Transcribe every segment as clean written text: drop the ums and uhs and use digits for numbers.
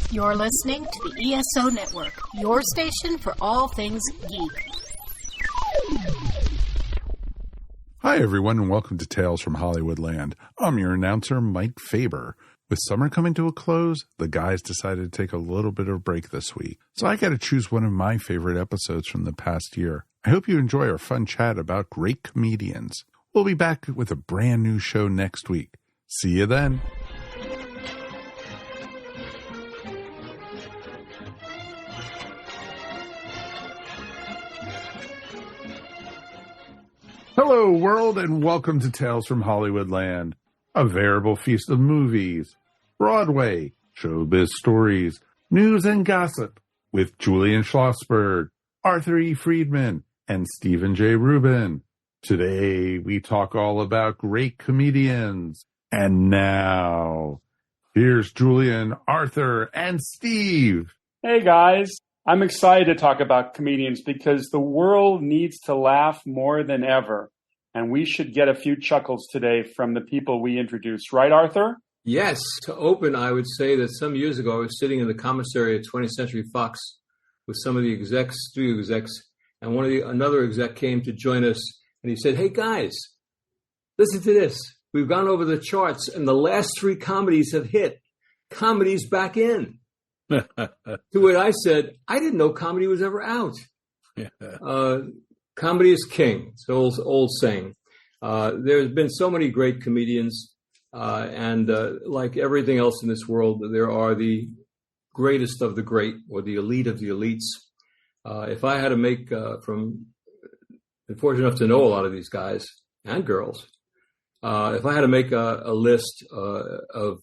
You're listening to the ESO Network, your station for all things geek. Hi, everyone, and welcome to Tales from Hollywoodland. I'm your announcer, Mike Faber. With summer coming to a close, the guys decided to take a little bit of a break this week. So I got to choose one of my favorite episodes from the past year. I hope you enjoy our fun chat about great comedians. We'll be back with a brand new show next week. See you then. Hello, world, and welcome to Tales from Hollywoodland, a veritable feast of movies, Broadway, showbiz stories, news and gossip, with Julian Schlossberg, Arthur E. Friedman, and Stephen J. Rubin. Today, we talk all about great comedians. And now, here's Julian, Arthur, and Steve. Hey, guys. I'm excited to talk about comedians because the world needs to laugh more than ever. And we should get a few chuckles today from the people we introduced. Right, Arthur? Yes. To open, I would say that some years ago, I was sitting in the commissary at 20th Century Fox with some of the studio execs, and another exec came to join us, and he said, "Hey, guys, listen to this. We've gone over the charts, and the last three comedies have hit. Comedy's back in." To what I said, I didn't know comedy was ever out. Comedy is king. It's an old saying. There's been so many great comedians, and like everything else in this world, there are the greatest of the great, or the elite of the elites. If I had to make, I'm fortunate enough to know a lot of these guys and girls. If I had to make a list of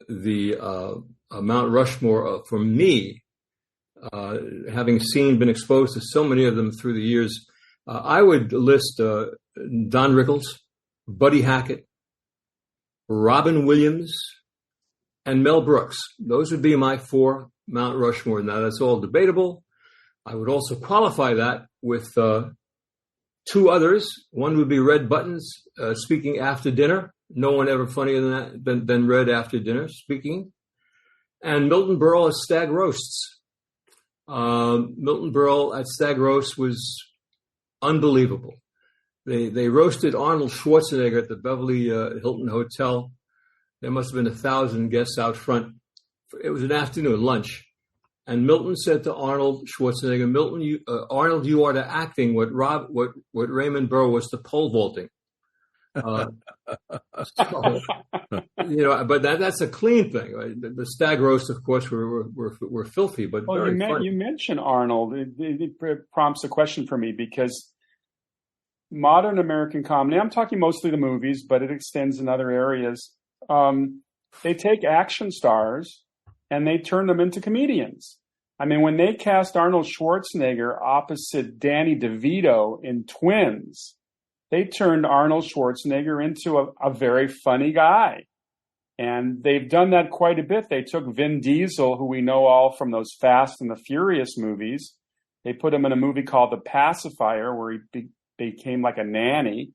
the Mount Rushmore for me, having been exposed to so many of them through the years, I would list Don Rickles, Buddy Hackett, Robin Williams, and Mel Brooks. Those would be my four Mount Rushmore. Now, that's all debatable. I would also qualify that with two others. One would be Red Buttons, speaking after dinner. No one ever funnier than that than Red after dinner speaking. And Milton Berle at Stag Roasts. Milton Berle at Stag Roast was unbelievable. They roasted Arnold Schwarzenegger at the Beverly Hilton Hotel. There must have been 1,000 guests out front. It was an afternoon lunch. And Milton said to Arnold Schwarzenegger, Arnold, you are to acting what Raymond Burr was to pole vaulting. But that's a clean thing. Right? The stag roasts, of course, were filthy, but very funny. You mentioned Arnold. It prompts a question for me because modern American comedy, I'm talking mostly the movies, but it extends in other areas. They take action stars and they turn them into comedians. I mean, when they cast Arnold Schwarzenegger opposite Danny DeVito in Twins, they turned Arnold Schwarzenegger into a very funny guy. And they've done that quite a bit. They took Vin Diesel, who we know all from those Fast and the Furious movies. They put him in a movie called The Pacifier, where he became like a nanny.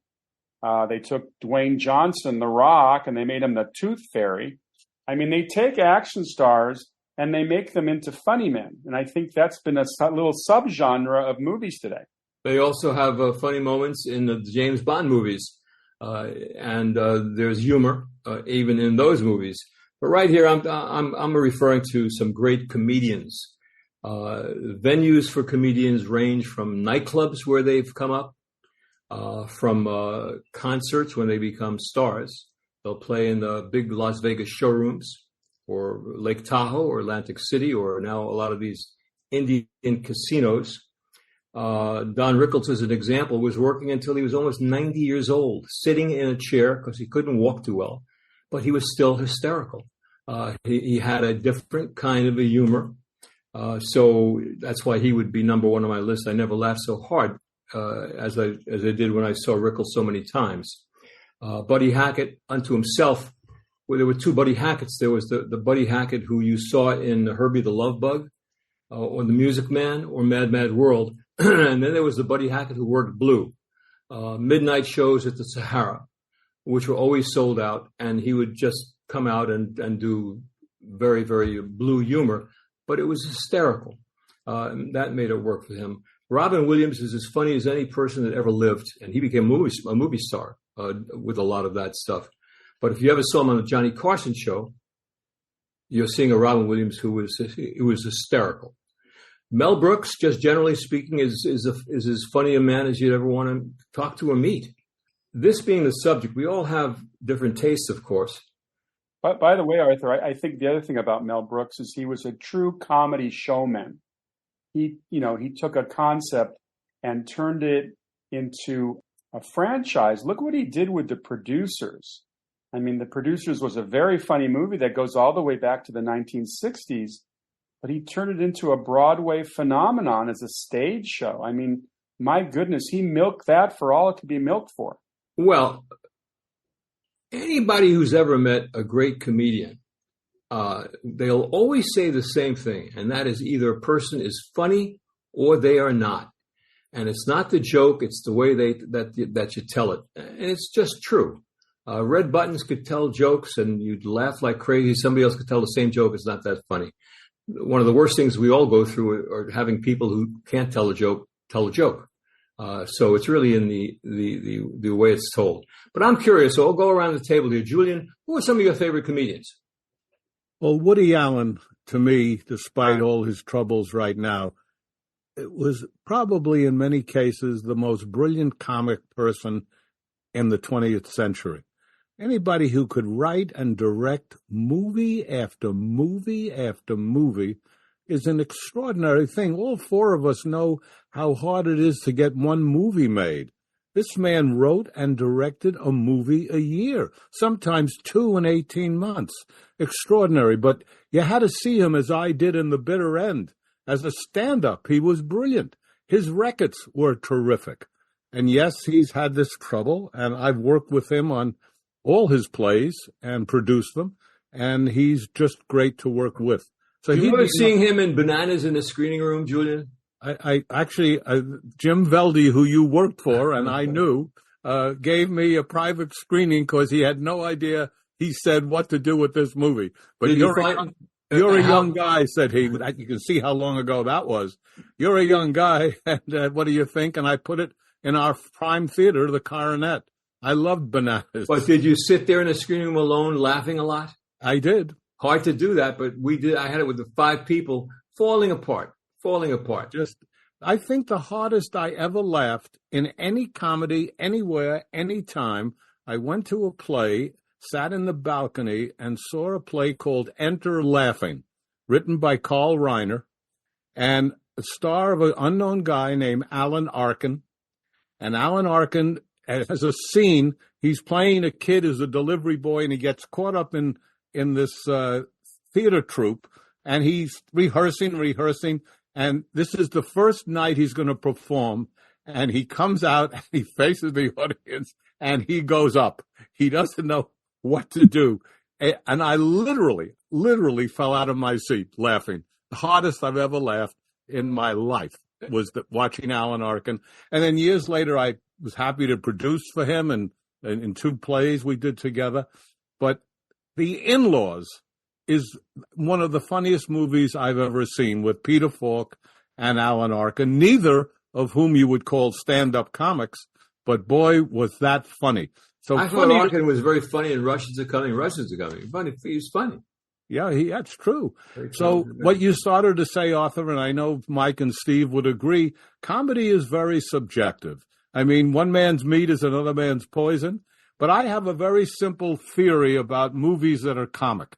They took Dwayne Johnson, The Rock, and they made him the Tooth Fairy. I mean, they take action stars and they make them into funny men. And I think that's been a little subgenre of movies today. They also have funny moments in the James Bond movies, and there's humor even in those movies. But right here, I'm referring to some great comedians. Venues for comedians range from nightclubs where they've come up, from concerts when they become stars. They'll play in the big Las Vegas showrooms, or Lake Tahoe, or Atlantic City, or now a lot of these Indian casinos. Don Rickles, as an example, was working until he was almost 90 years old, sitting in a chair because he couldn't walk too well, but he was still hysterical. He had a different kind of a humor. So that's why he would be number one on my list. I never laughed so hard as I did when I saw Rickles so many times. Buddy Hackett, unto himself, well, there were two Buddy Hacketts. There was the Buddy Hackett who you saw in Herbie the Love Bug, or The Music Man, or Mad Mad World. And then there was the Buddy Hackett who worked Blue, midnight shows at the Sahara, which were always sold out. And he would just come out and do very, very blue humor, but it was hysterical. That made it work for him. Robin Williams is as funny as any person that ever lived, and he became a movie star with a lot of that stuff. But if you ever saw him on the Johnny Carson show, you're seeing a Robin Williams who was hysterical. Mel Brooks, just generally speaking, is as funny a man as you'd ever want to talk to or meet. This being the subject, we all have different tastes, of course. But by the way, Arthur, I think the other thing about Mel Brooks is he was a true comedy showman. He took a concept and turned it into a franchise. Look what he did with The Producers. I mean, The Producers was a very funny movie that goes all the way back to the 1960s, but he turned it into a Broadway phenomenon as a stage show. I mean, my goodness, he milked that for all it could be milked for. Well, anybody who's ever met a great comedian, they'll always say the same thing, and that is either a person is funny or they are not. And it's not the joke, it's the way that you tell it. And it's just true. Red Buttons could tell jokes and you'd laugh like crazy. Somebody else could tell the same joke. It's not that funny. One of the worst things we all go through are having people who can't tell a joke tell a joke. So it's really in the way it's told. But I'm curious, so I'll go around the table here. Julian, who are some of your favorite comedians? Well, Woody Allen, to me, despite all his troubles right now, it was probably in many cases the most brilliant comic person in the 20th century. Anybody who could write and direct movie after movie after movie is an extraordinary thing. All four of us know how hard it is to get one movie made. This man wrote and directed a movie a year, sometimes 2 in 18 months. Extraordinary, but you had to see him as I did in The Bitter End. As a stand-up, he was brilliant. His records were terrific. And yes, he's had this trouble, and I've worked with him on all his plays and produced them, and he's just great to work with. So you remember seeing him in Bananas in the screening room, Julian? I actually, Jim Velde, who you worked for and I knew, gave me a private screening because he had no idea, he said, what to do with this movie. But you're a young guy, said he. You can see how long ago that was. You're a young guy, and what do you think? And I put it in our prime theater, the Coronet. I loved Bananas. But did you sit there in the screening room alone laughing a lot? I did. Hard to do that, but we did. I had it with the 5 people falling apart. I think the hardest I ever laughed in any comedy, anywhere, anytime, I went to a play, sat in the balcony, and saw a play called Enter Laughing, written by Carl Reiner, and a star of an unknown guy named Alan Arkin. And Alan Arkin has a scene. He's playing a kid who's a delivery boy, and he gets caught up in this theater troupe, and he's rehearsing. And this is the first night he's going to perform. And he comes out and he faces the audience and he goes up. He doesn't know what to do. And I literally fell out of my seat laughing. The hardest I've ever laughed in my life was watching Alan Arkin. And then years later, I was happy to produce for him and in 2 plays we did together. But The In-Laws is one of the funniest movies I've ever seen, with Peter Falk and Alan Arkin, neither of whom you would call stand-up comics, but boy, was that funny. So I thought Arkin was very funny in Russians Are Coming. Funny. He's funny. Yeah, that's true. So what you started to say, Arthur, and I know Mike and Steve would agree, comedy is very subjective. I mean, one man's meat is another man's poison, but I have a very simple theory about movies that are comic.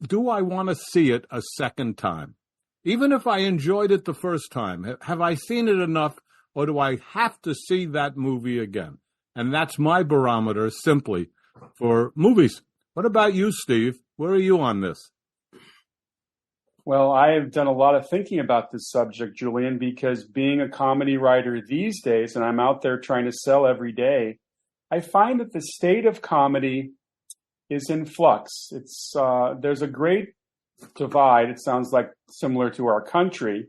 Do I want to see it a second time? Even if I enjoyed it the first time, have I seen it enough, or do I have to see that movie again? And that's my barometer simply for movies. What about you, Steve? Where are you on this? Well, I have done a lot of thinking about this subject, Julian, because being a comedy writer these days, and I'm out there trying to sell every day, I find that the state of comedy is in flux. It's there's a great divide. It sounds like similar to our country,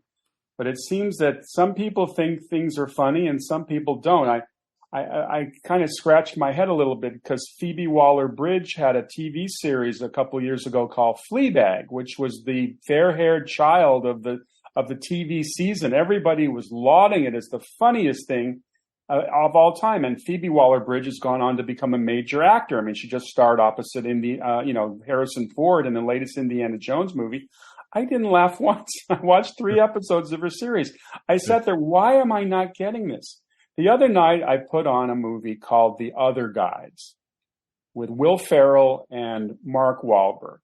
but it seems that some people think things are funny and some people don't. I kind of scratched my head a little bit because Phoebe Waller-Bridge had a TV series a couple years ago called Fleabag, which was the fair-haired child of the TV season. Everybody was lauding it as the funniest thing of all time. And Phoebe Waller-Bridge has gone on to become a major actor. I mean, she just starred opposite Harrison Ford in the latest Indiana Jones movie. I didn't laugh once. I watched 3 episodes of her series. I sat there, why am I not getting this? The other night, I put on a movie called The Other Guys with Will Ferrell and Mark Wahlberg.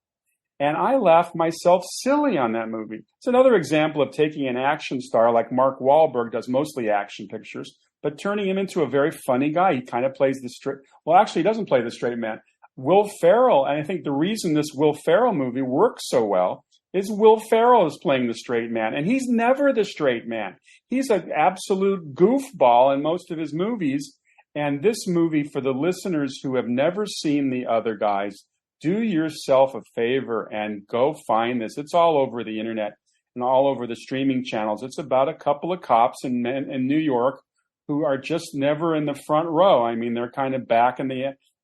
And I laughed myself silly on that movie. It's another example of taking an action star like Mark Wahlberg does mostly action pictures, but turning him into a very funny guy. He kind of plays he doesn't play the straight man. Will Ferrell, and I think the reason this Will Ferrell movie works so well is Will Ferrell is playing the straight man, and he's never the straight man. He's an absolute goofball in most of his movies. And this movie, for the listeners who have never seen The Other Guys, do yourself a favor and go find this. It's all over the internet and all over the streaming channels. It's about a couple of cops in New York who are just never in the front row. I mean, they're kind of back in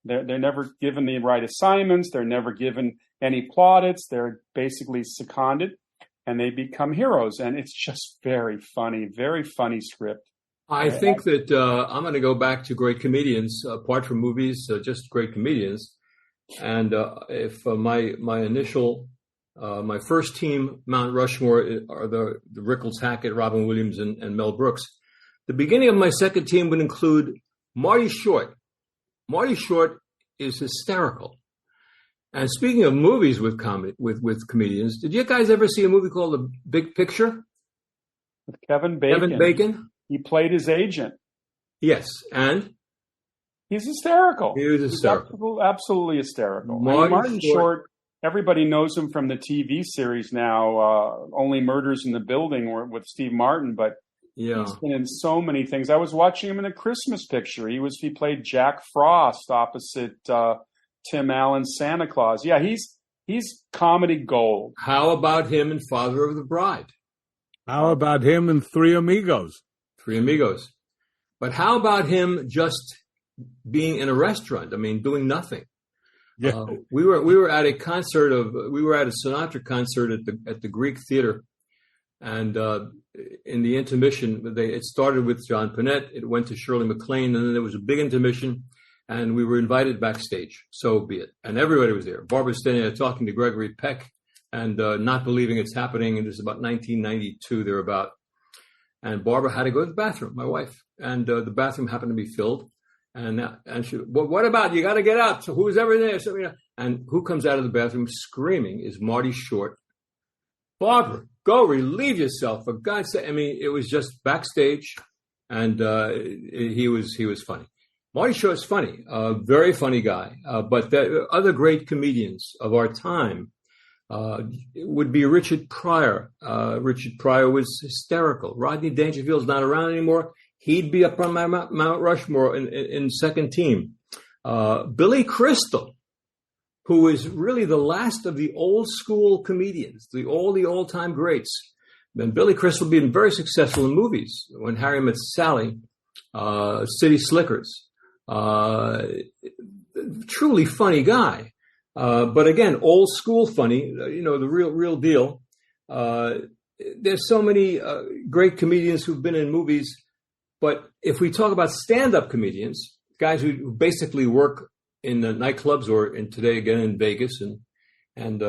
they're never given the right assignments. They're never given any plaudits. They're basically seconded, and they become heroes. And it's just very funny script. I think that I'm going to go back to great comedians, apart from movies, just great comedians. And if my first team, Mount Rushmore, are the Rickles, Hackett, Robin Williams, and Mel Brooks. The beginning of my second team would include Marty Short. Marty Short is hysterical. And speaking of movies with comedians, did you guys ever see a movie called The Big Picture? With Kevin Bacon. Kevin Bacon? He played his agent. Yes, and? He's hysterical. He was hysterical. He's absolutely hysterical. Martin Short, everybody knows him from the TV series now, Only Murders in the Building with Steve Martin, but he's been in so many things. I was watching him in A Christmas Picture. He played Jack Frost opposite Tim Allen's Santa Claus. Yeah, he's comedy gold. How about him in Father of the Bride? How about him in Three Amigos? Three Amigos. But how about him just being in a restaurant? I mean, doing nothing. Yeah. We were at a Sinatra concert at the Greek Theater, and in the intermission, it started with John Panette. It went to Shirley MacLaine, and then there was a big intermission, and we were invited backstage. So be it. And everybody was there. Barbara standing there talking to Gregory Peck and not believing it's happening. And it was about 1992 thereabout. And Barbara had to go to the bathroom, my wife, and the bathroom happened to be filled. And she, well, what about, you got to get out. So who's ever there? So, and who comes out of the bathroom screaming is Marty Short. Barbara, go relieve yourself, for God's sake. I mean, it was just backstage, and he was funny. Marty Short's funny, very funny guy. But the other great comedians of our time would be Richard Pryor. Richard Pryor was hysterical. Rodney Dangerfield's not around anymore. He'd be up on my Mount Rushmore in second team. Billy Crystal, who is really the last of the old school comedians, the all-time greats. And Billy Crystal being very successful in movies. When Harry Met Sally, City Slickers, truly funny guy. But again, old school funny, the real deal. There's so many great comedians who've been in movies. But if we talk about stand-up comedians, guys who basically work in the nightclubs or today again in Vegas and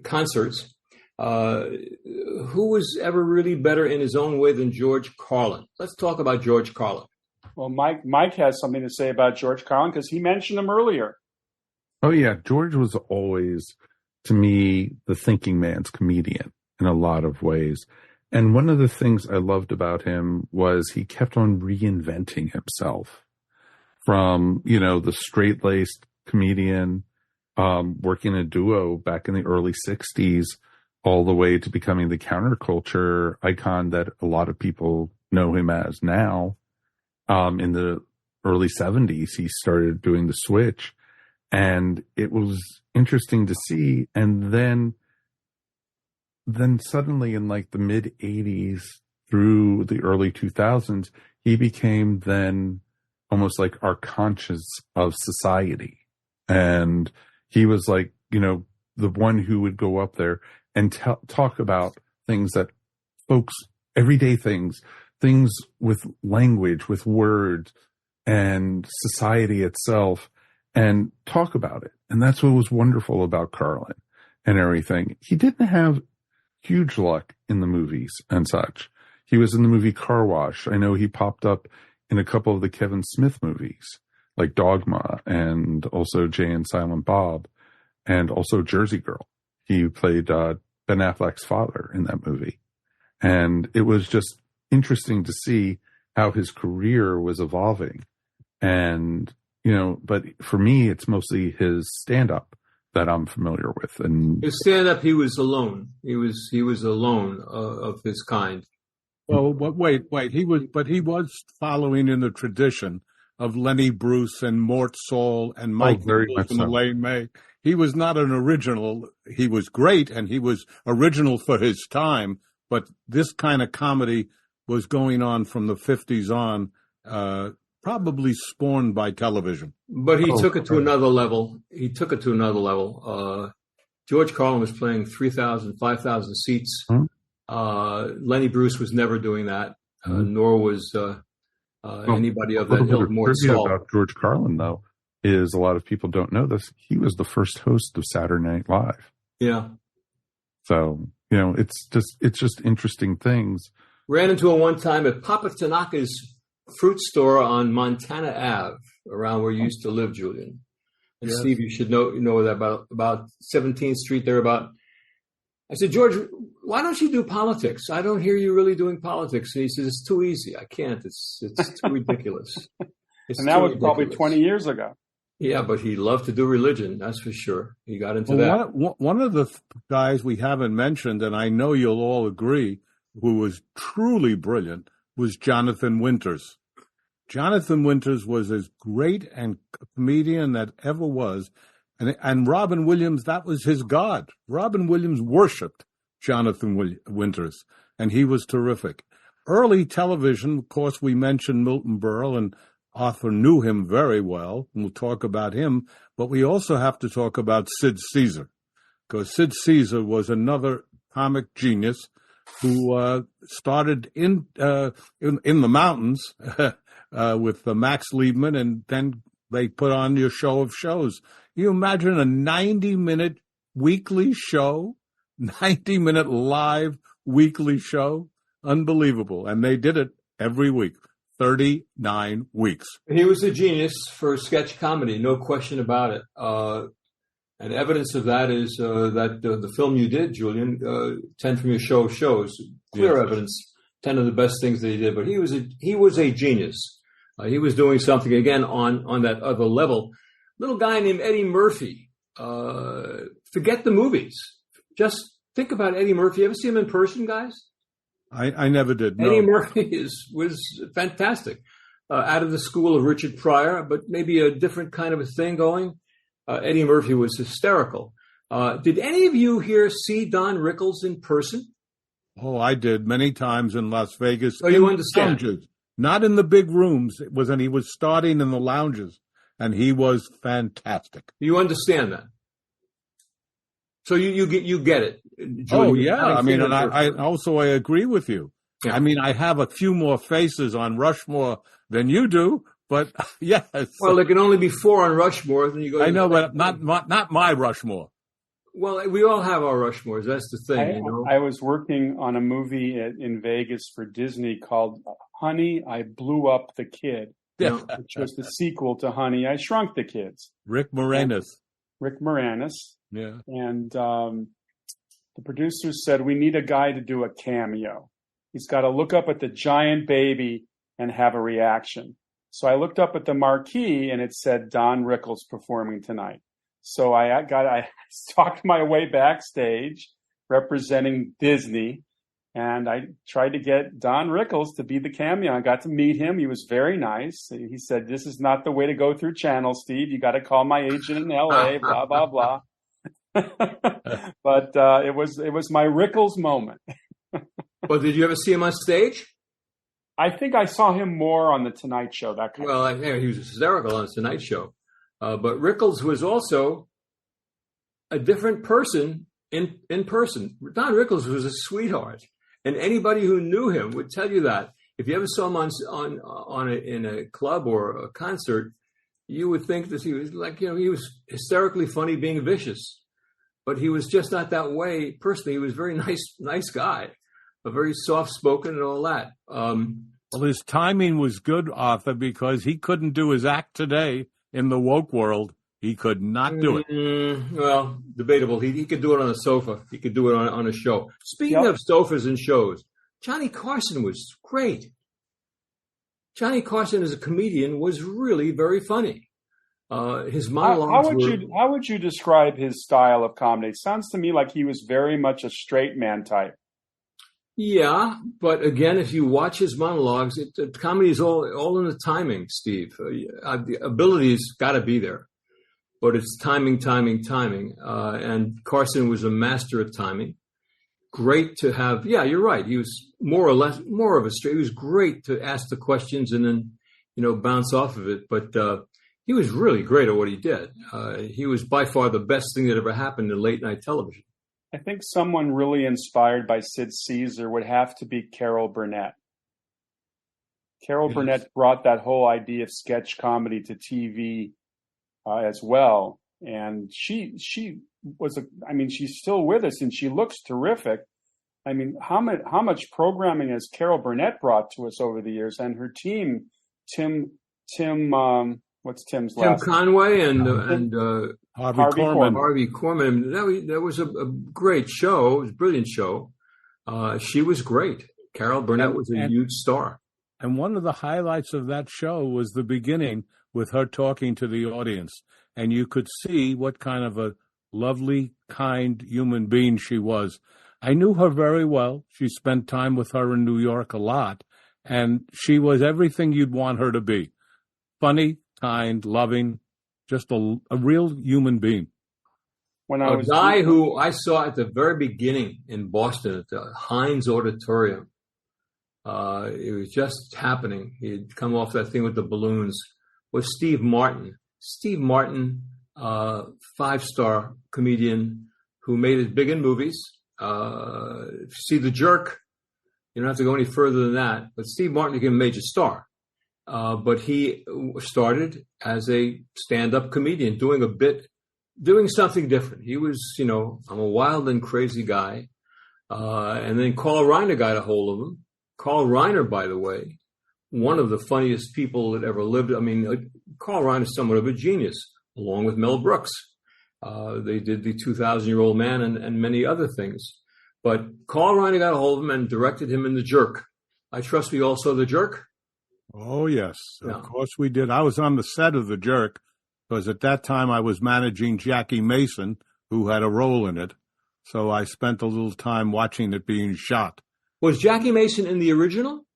concerts, who was ever really better in his own way than George Carlin? Let's talk about George Carlin. Well, Mike has something to say about George Carlin because he mentioned him earlier. Oh, yeah. George was always, to me, the thinking man's comedian in a lot of ways. And one of the things I loved about him was he kept on reinventing himself from, the straight-laced comedian, working a duo back in the early 60s, all the way to becoming the counterculture icon that a lot of people know him as now. In the early 70s, he started doing the switch. And it was interesting to see. And then suddenly in like the mid 80s through the early 2000s, he became then almost like our conscience of society. And he was like, the one who would go up there and talk about things that folks, everyday things with language, with words and society itself, and talk about it. And that's what was wonderful about Carlin and everything. He didn't have huge luck in the movies and such. He was in the movie Car Wash. I know he popped up in a couple of the Kevin Smith movies, like Dogma and also Jay and Silent Bob, and also Jersey Girl. He played Ben Affleck's father in that movie. And it was just interesting to see how his career was evolving. And, but for me, it's mostly his stand-up that I'm familiar with. And his stand-up, he was alone. He was alone of his kind. Well, wait. He was following in the tradition of Lenny Bruce and Mort Saul and Mike Nichols and Elaine May. He was not an original. He was great, and he was original for his time. But this kind of comedy was going on from the 50s on, probably spawned by television. But he took it to another level. George Carlin was playing 3,000, 5,000 seats. Mm-hmm. Lenny Bruce was never doing that, nor was anybody of that ilk. More trivia about George Carlin, though, is a lot of people don't know this. He was the first host of Saturday Night Live. Yeah. So, it's just interesting things. Ran into him one time at Papa Tanaka's fruit store on Montana Ave, around where you used to live, Julian. And yes. Steve, you should know that about 17th Street thereabout. I said, George, why don't you do politics? I don't hear you really doing politics. And he says, it's too easy. I can't. It's too ridiculous. And that was probably 20 years ago. Yeah, but he loved to do religion. That's for sure. He got into that. One of the guys we haven't mentioned, and I know you'll all agree, who was truly brilliant, was Jonathan Winters. Jonathan Winters was as great a comedian that ever was. And Robin Williams, that was his god. Robin Williams worshipped Jonathan Winters, and he was terrific. Early television, of course, we mentioned Milton Berle, and Arthur knew him very well, and we'll talk about him. But we also have to talk about Sid Caesar, because Sid Caesar was another comic genius who started in the mountains with Max Liebman, and then they put on your show of shows. You imagine a 90-minute weekly show, 90-minute live weekly show? Unbelievable. And they did it every week, 39 weeks. He was a genius for sketch comedy, no question about it. And evidence of that is that the film you did, Julian, 10 from your show of shows, clear yes. evidence, 10 of the best things that he did. But he was a genius. He was doing something, again, on that other level. Little guy named Eddie Murphy. Forget the movies. Just think about Eddie Murphy. You ever see him in person, guys? I never did. No. Eddie Murphy was fantastic. Out of the school of Richard Pryor, but maybe a different kind of a thing going. Eddie Murphy was hysterical. Did any of you here see Don Rickles in person? Oh, I did many times in Las Vegas. So you understand. Lounges, not in the big rooms. And he was starting in the lounges. And he was fantastic. You understand that? So you get it. Julie, oh yeah, I mean, and I agree with you. Yeah. I mean, I have a few more faces on Rushmore than you do, but yes. Well, there can only be 4 on Rushmore. Then you go. I know, but not my Rushmore. Well, we all have our Rushmores. That's the thing. I was working on a movie in Vegas for Disney called Honey, I Blew Up the Kid. Which was the sequel to Honey, I Shrunk the Kids. Rick Moranis. Yeah. And the producers said, we need a guy to do a cameo. He's got to look up at the giant baby and have a reaction. So I looked up at the marquee and it said Don Rickles performing tonight. So I stalked my way backstage representing Disney. And I tried to get Don Rickles to be the cameo. I got to meet him. He was very nice. He said, this is not the way to go through channels, Steve. You got to call my agent in L.A., blah, blah, blah. But it was my Rickles moment. Well, did you ever see him on stage? I think I saw him more on the Tonight Show. That kind Well, he was hysterical on the Tonight Show. But Rickles was also a different person in person. Don Rickles was a sweetheart, and anybody who knew him would tell you that. If you ever saw him in a club or a concert, you would think that he was like, he was hysterically funny, being vicious, but he was just not that way personally. He was a very nice guy, a very soft spoken and all that. Well, his timing was good, Arthur, because he couldn't do his act today in the woke world. He could not do it. Well, debatable. He could do it on a sofa. He could do it on a show. Speaking of sofas and shows, Johnny Carson was great. Johnny Carson as a comedian was really very funny. His monologues How would you describe his style of comedy? It sounds to me like he was very much a straight man type. Yeah, but again, if you watch his monologues, comedy is all in the timing, Steve. The ability's got to be there, but it's timing. And Carson was a master of timing. Great to have. Yeah, you're right. He was more of a straight. He was great to ask the questions and then, bounce off of it. But he was really great at what he did. He was by far the best thing that ever happened in late night television. I think someone really inspired by Sid Caesar would have to be Carol Burnett. Carol Burnett brought that whole idea of sketch comedy to TV as well. And she was she's still with us and she looks terrific. I mean, how much programming has Carol Burnett brought to us over the years, and her team, Tim, what's Tim's last Tim Conway and Harvey Korman. Harvey Korman. That was a great show. It was a brilliant show. She was great. Carol Burnett was a huge star. And one of the highlights of that show was the beginning with her talking to the audience. And you could see what kind of a lovely, kind human being she was. I knew her very well. She spent time with her in New York a lot. And she was everything you'd want her to be. Funny, kind, loving, just a real human being. A guy who I saw at the very beginning in Boston at the Heinz Auditorium. It was just happening. He'd come off that thing with the balloons. Was Steve Martin. Steve Martin, 5-star comedian who made it big in movies. See The Jerk. You don't have to go any further than that. But Steve Martin became a major star. But he started as a stand-up comedian, doing something different. He was, I'm a wild and crazy guy. And then Carl Reiner got a hold of him. Carl Reiner, by the way, one of the funniest people that ever lived. I mean, Carl Reiner is somewhat of a genius, along with Mel Brooks. They did The 2,000-Year-Old Man and many other things. But Carl Reiner got a hold of him and directed him in The Jerk. I trust we all saw The Jerk. Oh, yes. Of course we did. I was on the set of The Jerk because at that time I was managing Jackie Mason, who had a role in it. So I spent a little time watching it being shot. Was Jackie Mason in the original?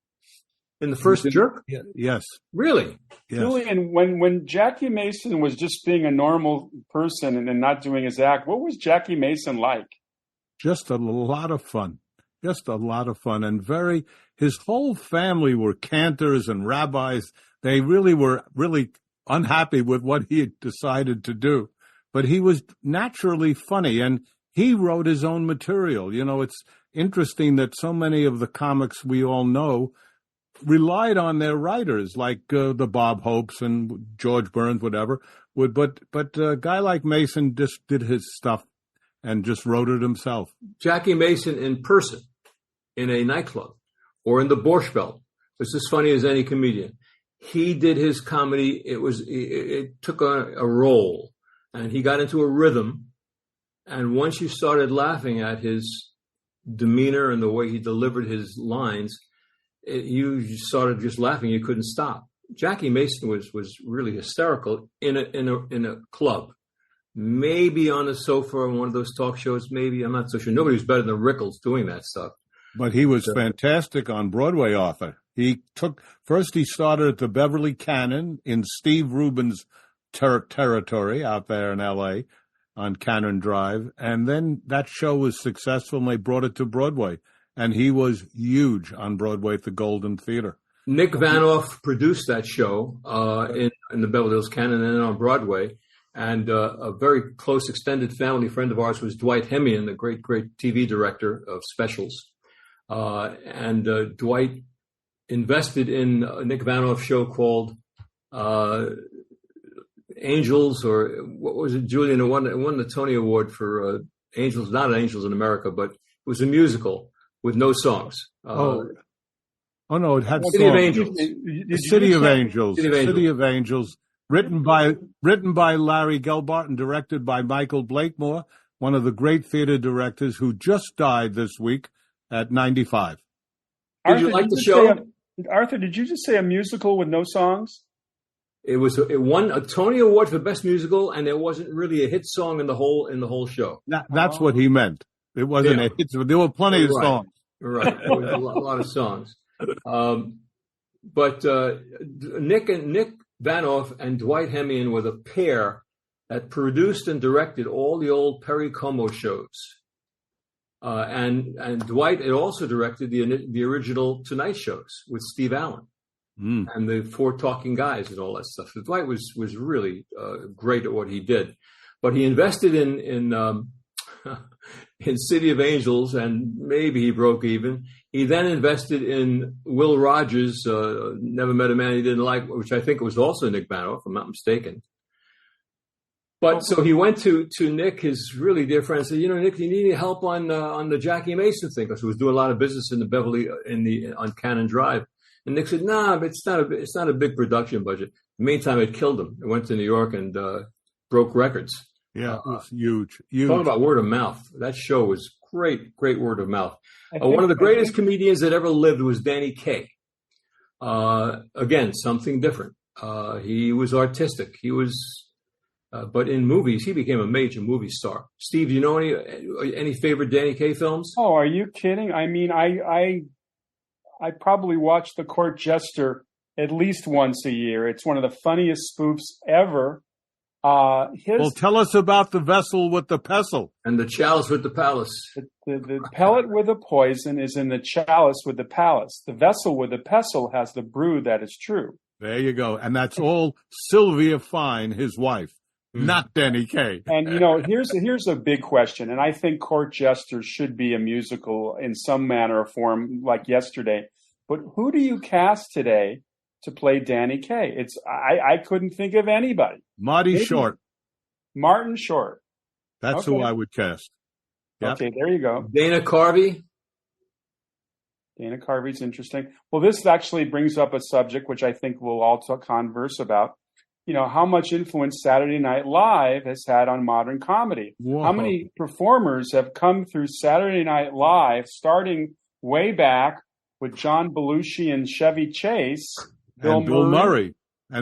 In the first Jerk? Yes. Really? Yes. Julian, when Jackie Mason was just being a normal person and not doing his act, what was Jackie Mason like? Just a lot of fun. Just a lot of fun. And his whole family were cantors and rabbis. They really were unhappy with what he had decided to do. But he was naturally funny, and he wrote his own material. It's interesting that so many of the comics we all know relied on their writers, like the Bob Hopes and George Burns, whatever. But a guy like Mason just did his stuff and just wrote it himself. Jackie Mason in person, in a nightclub, or in the Borscht Belt, was as funny as any comedian. He did his comedy. It took a role, and he got into a rhythm. And once you started laughing at his demeanor and the way he delivered his lines, you started just laughing. You couldn't stop. Jackie Mason was really hysterical in a club, maybe on a sofa on one of those talk shows. Maybe, I'm not so sure. Nobody was better than Rickles doing that stuff. But he was fantastic on Broadway, Arthur. He started at the Beverly Cannon in Steve Rubin's territory out there in L.A. on Cannon Drive. And then that show was successful and they brought it to Broadway. And he was huge on Broadway at the Golden Theater. Nick Vanoff produced that show in the Beverly Hills Canon and then on Broadway. And a very close extended family friend of ours was Dwight Hemian, the great TV director of specials. And Dwight invested in a Nick Vanoff show called Angels, or what was it, Julian? It won the Tony Award for Angels, not Angels in America, but it was a musical with no songs. Oh no, it had City of Angels. City of Angels. City of Angels. Written by Larry Gelbart and directed by Michael Blakemore, one of the great theater directors who just died this week at 95. Did you like the show? Arthur, did you just say a musical with no songs? It won a Tony Award for Best Musical, and there wasn't really a hit song in the whole show. That's what he meant. It wasn't a hit. There were plenty of songs. Right, there was a lot of songs. But Nick Vanoff and Dwight Hemian were the pair that produced and directed all the old Perry Como shows. And Dwight had also directed the original Tonight shows with Steve Allen and the Four Talking Guys and all that stuff. So Dwight was really great at what he did, but he invested in City of Angels, and maybe he broke even. He then invested in Will Rogers, Never Met a Man He Didn't Like, which I think was also Nick Vanoff, if I'm not mistaken. But so he went to Nick, his really dear friend, and said, Nick, do you need any help on the Jackie Mason thing? Because he was doing a lot of business in the Beverly on Cannon Drive. And Nick said, nah, but it's not a big production budget. In the meantime, it killed him. It went to New York and broke records. Yeah, it was huge. Talking about word of mouth. That show was great word of mouth. One of the greatest comedians that ever lived was Danny Kaye. Again, something different. He was artistic. He was, but in movies, he became a major movie star. Steve, do you know any favorite Danny Kaye films? Oh, are you kidding? I mean, I probably watch The Court Jester at least once a year. It's one of the funniest spoofs ever. Well, tell us about The Vessel with the Pestle. And The Chalice with the Palace. The pellet with the poison is in the chalice with the palace. The vessel with the pestle has the brew that is true. There you go. And that's all Sylvia Fine, his wife, not Danny Kaye. And, here's a big question. And I think Court Jester should be a musical in some manner or form like yesterday. But who do you cast today to play Danny Kaye? I couldn't think of anybody. Martin Short. That's who I would cast. Yep. Okay, there you go. Dana Carvey. Dana Carvey's interesting. Well, this actually brings up a subject which I think we'll all converse about. How much influence Saturday Night Live has had on modern comedy. Whoa. How many performers have come through Saturday Night Live, starting way back with John Belushi and Chevy Chase, Bill Murray.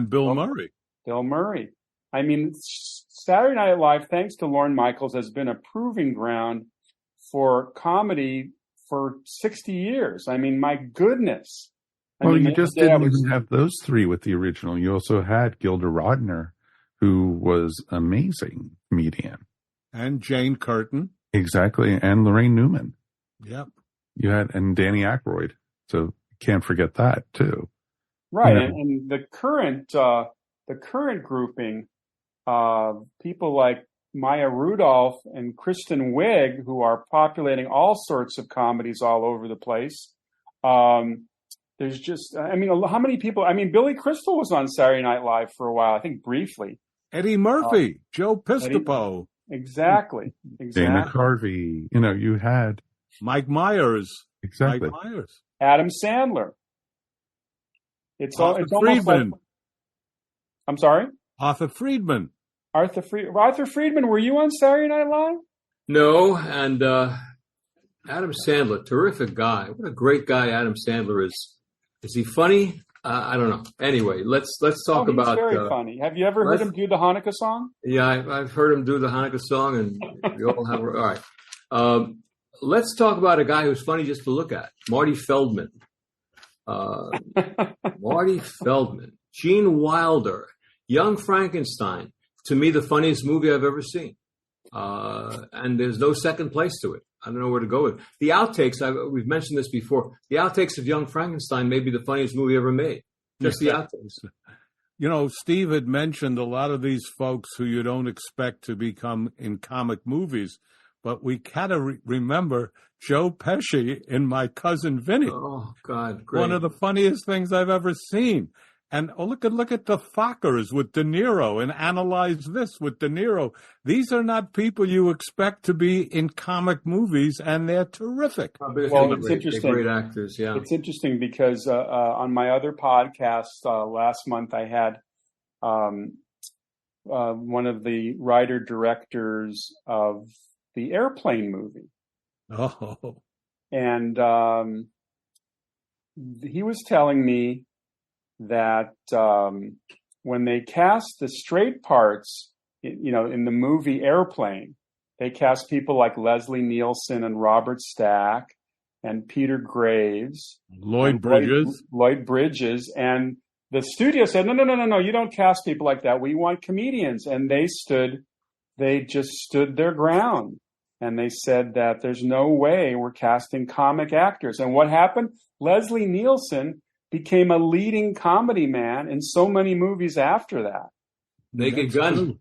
Bill Murray. I mean, Saturday Night Live, thanks to Lorne Michaels, has been a proving ground for comedy for 60 years. I mean, my goodness. You just didn't even have those three with the original. You also had Gilda Radner, who was an amazing comedian. And Jane Curtin. Exactly. And Lorraine Newman. Yep. You had, and Danny Aykroyd. So can't forget that too. Right. And the current grouping, people like Maya Rudolph and Kristen Wiig, who are populating all sorts of comedies all over the place. There's just, how many people? Billy Crystal was on Saturday Night Live for a while, I think briefly. Eddie Murphy, Joe Piscopo. Exactly. Dana Carvey. You had Mike Myers. Exactly. Mike Myers. Adam Sandler. It's almost Friedman. like, I'm sorry? Arthur Friedman. Arthur Friedman, were you on Saturday Night Live? No, and Adam Sandler, terrific guy. What a great guy Adam Sandler is. Is he funny? I don't know. Anyway, let's talk about. He's very funny. Have you ever heard him do the Hanukkah song? Yeah, I've heard him do the Hanukkah song, and we all have. All right. Let's talk about a guy who's funny just to look at. Marty Feldman. Marty Feldman. Gene Wilder. Young Frankenstein. To me, the funniest movie I've ever seen. And there's no second place to it. I don't know where to go with. The outtakes, we've mentioned this before, the outtakes of Young Frankenstein may be the funniest movie ever made. Just the outtakes. You know, Steve had mentioned a lot of these folks who you don't expect to become in comic movies, but we kind of remember Joe Pesci in My Cousin Vinny. Oh, God, great. One of the funniest things I've ever seen. And look at the Fockers with De Niro, and Analyze This with De Niro. These are not people you expect to be in comic movies, and they're terrific. Well, it's interesting. They're great actors, yeah. It's interesting because on my other podcast last month, I had one of the writer-directors of the Airplane movie. Oh. And he was telling me that when they cast the straight parts, in the movie Airplane, they cast people like Leslie Nielsen and Robert Stack and Peter Graves, Lloyd Bridges, and the studio said, no, you don't cast people like that. We want comedians, and they just stood their ground, and they said that there's no way we're casting comic actors. And what happened? Leslie Nielsen became a leading comedy man in so many movies after that. Naked Gun.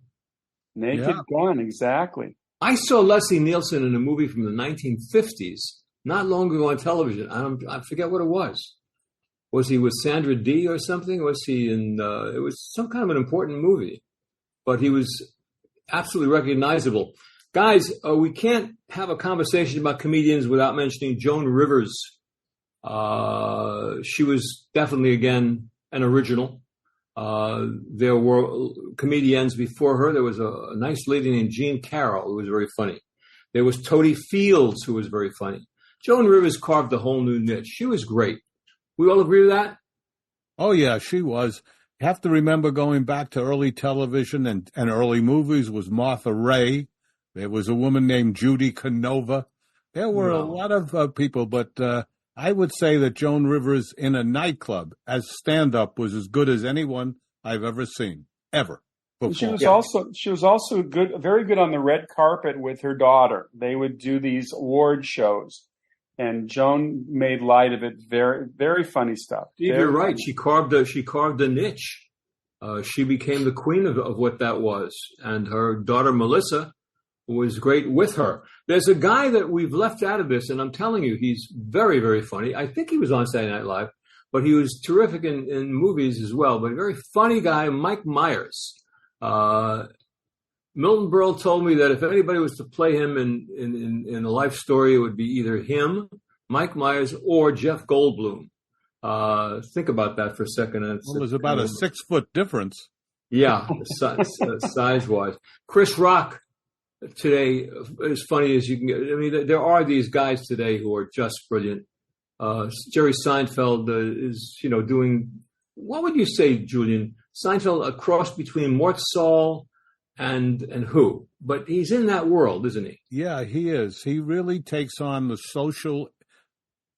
Naked Gun, exactly. I saw Leslie Nielsen in a movie from the 1950s, not long ago on television. I forget what it was. Was he with Sandra Dee or something? Was he in, it was some kind of an important movie, but he was absolutely recognizable. Guys, we can't have a conversation about comedians without mentioning Joan Rivers. She was definitely, again, an original. There were comedians before her. There was a nice lady named Jean Carell who was very funny. There was Toady Fields, who was very funny. Joan Rivers carved a whole new niche. She was great. We all agree with that? Oh, yeah, she was. You have to remember going back to early television and early movies was Martha Ray. There was a woman named Judy Canova. There were a lot of people, but I would say that Joan Rivers in a nightclub as stand-up was as good as anyone I've ever seen, ever. Before. She was also good, very good on the red carpet with her daughter. They would do these award shows, and Joan made light of it. Very, very funny stuff. You're right. She carved a niche. She became the queen of what that was, and her daughter Melissa was great with her. There's a guy that we've left out of this, and I'm telling you, he's very, very funny. I think he was on Saturday Night Live, but he was terrific in movies as well. But a very funny guy, Mike Myers. Milton Berle told me that if anybody was to play him in a life story, it would be either him, Mike Myers, or Jeff Goldblum. Think about that for a second. There's about a 6-foot difference. Yeah, size-wise. Chris Rock today, as funny as you can get. I mean, there are these guys today who are just brilliant. Jerry Seinfeld is, doing, what would you say, Julian? Seinfeld, a cross between Mort Saul and who? But he's in that world, isn't he? Yeah, he is. He really takes on the social,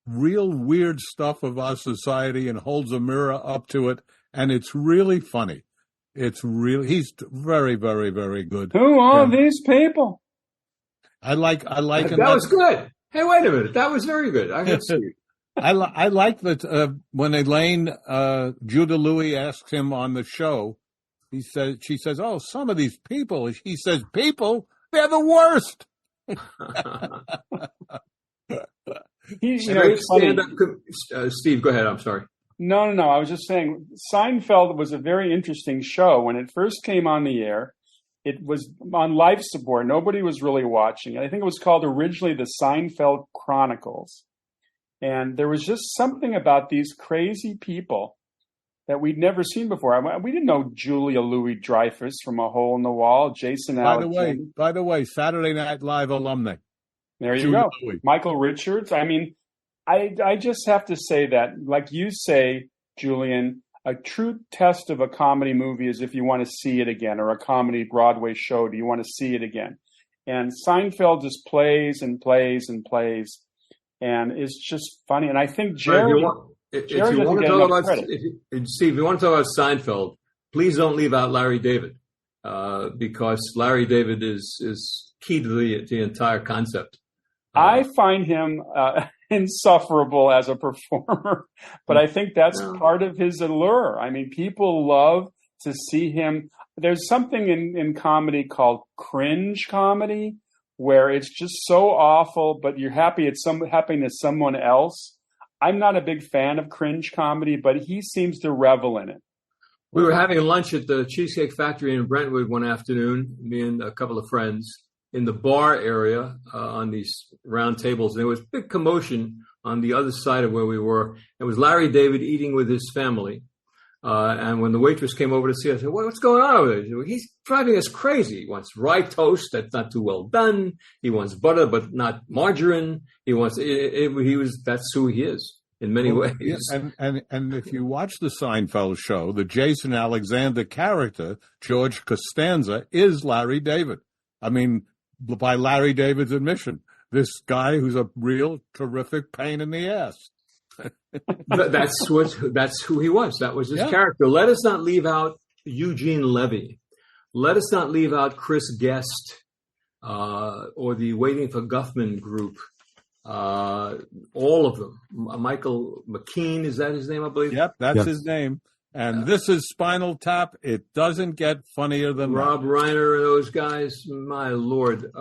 real weird stuff of our society and holds a mirror up to it, and it's really funny. He's very, very, very good. Who are these people? I like that was good. Hey, wait a minute. That was very good. I have to see. I like that when Elaine, Judah Louis asks him on the show, she says, oh, some of these people, he says, people, they're the worst. Steve, go ahead. I'm sorry. No. I was just saying Seinfeld was a very interesting show. When it first came on the air, it was on life support. Nobody was really watching. I think it was called originally the Seinfeld Chronicles. And there was just something about these crazy people that we'd never seen before. We didn't know Julia Louis-Dreyfus from A Hole in the Wall, Jason Alexander. By the way, Saturday Night Live alumni. There you go. Louis. Michael Richards. I mean, I just have to say that, like you say, Julian, a true test of a comedy movie is if you want to see it again, or a comedy Broadway show, do you want to see it again? And Seinfeld just plays and plays and plays, and it's just funny. And I think Jerry... If you want to talk about Seinfeld, please don't leave out Larry David, because Larry David is key to the entire concept. I find him insufferable as a performer, but I think that's part of his allure. I mean, people love to see him. There's something in comedy called cringe comedy, where it's just so awful, but you're happy it's happening to someone else. I'm not a big fan of cringe comedy, but he seems to revel in it. We were having lunch at the Cheesecake Factory in Brentwood one afternoon, me and a couple of friends, in the bar area on these round tables. And there was big commotion on the other side of where we were. It was Larry David eating with his family. And when the waitress came over to see us, I said, what's going on over there? She said, he's driving us crazy. He wants rye toast that's not too well done. He wants butter, but not margarine. He wants, that's who he is in many ways. Yeah, and if you watch the Seinfeld show, the Jason Alexander character, George Costanza, is Larry David. I mean, by Larry David's admission, this guy who's a real terrific pain in the ass. That's who he was. That was his character. Let us not leave out Eugene Levy. Let us not leave out Chris Guest or the Waiting for Guffman group. All of them. Michael McKean, is that his name, I believe? Yep, that's his name. And this is Spinal Tap. It doesn't get funnier than Rob that. Reiner and those guys. My Lord.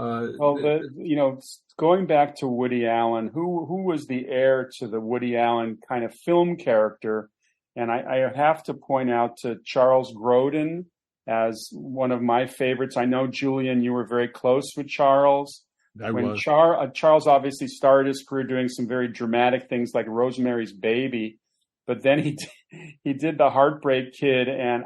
Going back to Woody Allen, who was the heir to the Woody Allen kind of film character? And I have to point out to Charles Grodin as one of my favorites. I know, Julian, you were very close with Charles. Charles obviously started his career doing some very dramatic things like Rosemary's Baby, but then he did The Heartbreak Kid, and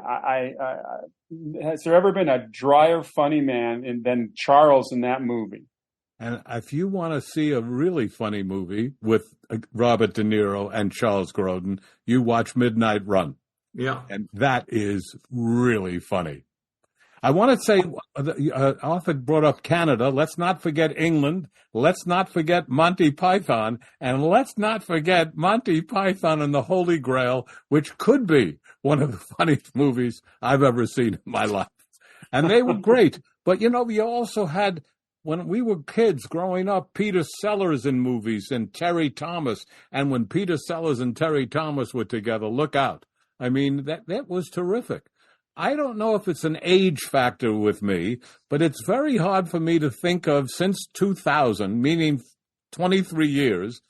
has there ever been a drier funny man than Charles in that movie? And if you want to see a really funny movie with Robert De Niro and Charles Grodin, you watch Midnight Run. Yeah. And that is really funny. I want to say, Arthur brought up Canada. Let's not forget England. Let's not forget Monty Python. And let's not forget Monty Python and the Holy Grail, which could be one of the funniest movies I've ever seen in my life. And they were great. But, we also had, when we were kids growing up, Peter Sellers in movies and Terry Thomas. And when Peter Sellers and Terry Thomas were together, look out. I mean, that was terrific. I don't know if it's an age factor with me, but it's very hard for me to think of, since 2000, meaning 23 years,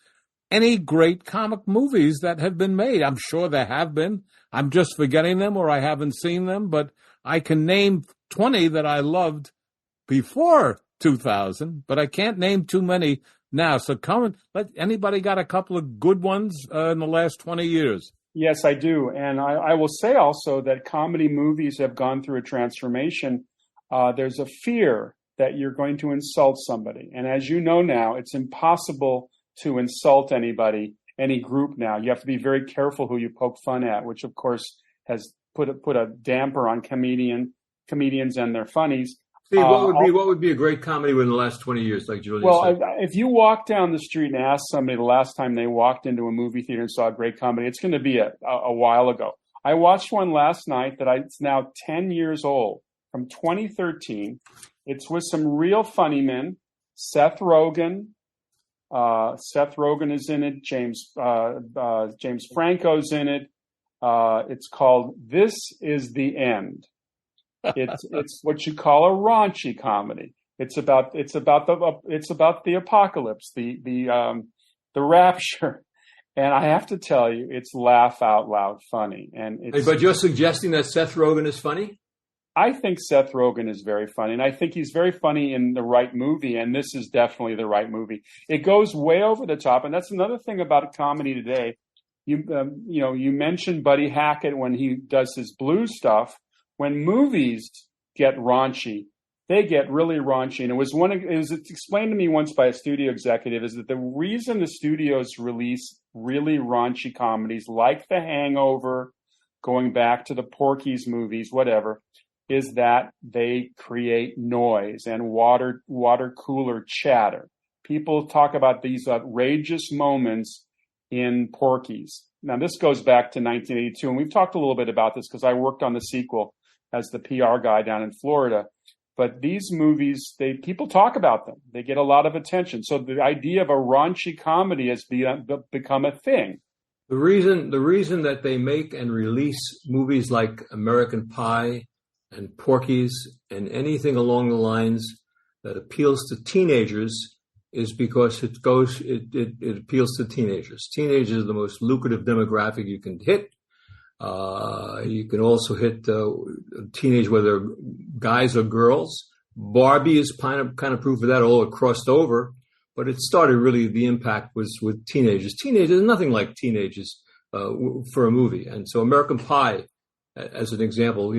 any great comic movies that have been made. I'm sure there have been. I'm just forgetting them, or I haven't seen them, but I can name 20 that I loved before 2000, but I can't name too many now. So anybody got a couple of good ones in the last 20 years? Yes, I do. And I will say also that comedy movies have gone through a transformation. There's a fear that you're going to insult somebody. And as you know now, it's impossible to insult anybody, any group now. You have to be very careful who you poke fun at, which, of course, has put a damper on comedians and their funnies. Steve, what would be a great comedy within the last 20 years, like Julian said? Well, if you walk down the street and ask somebody the last time they walked into a movie theater and saw a great comedy, it's going to be a while ago. I watched one last night it's now 10 years old, from 2013. It's with some real funny men. Seth Rogen. Seth Rogen is in it. James Franco's in it. It's called This Is the End. It's what you call a raunchy comedy. It's about the apocalypse, the rapture, and I have to tell you, it's laugh out loud funny. But you're suggesting that Seth Rogen is funny? I think Seth Rogen is very funny, and I think he's very funny in the right movie, and this is definitely the right movie. It goes way over the top, and that's another thing about comedy today. You mentioned Buddy Hackett when he does his blues stuff. When movies get raunchy, they get really raunchy. And it was explained to me once by a studio executive is that the reason the studios release really raunchy comedies like The Hangover, going back to the Porky's movies, whatever, is that they create noise and water cooler chatter. People talk about these outrageous moments in Porky's. Now, this goes back to 1982, and we've talked a little bit about this because I worked on the sequel as the PR guy down in Florida. But these movies, people talk about them. They get a lot of attention. So the idea of a raunchy comedy has become a thing. The reason that they make and release movies like American Pie and Porky's and anything along the lines that appeals to teenagers is because it appeals to teenagers. Teenagers are the most lucrative demographic you can hit. You can also hit teenage, whether guys or girls. Barbie is kind of proof of that, although it crossed over. But it started really, the impact was with teenagers. Teenagers, nothing like teenagers for a movie. And so American Pie, as an example,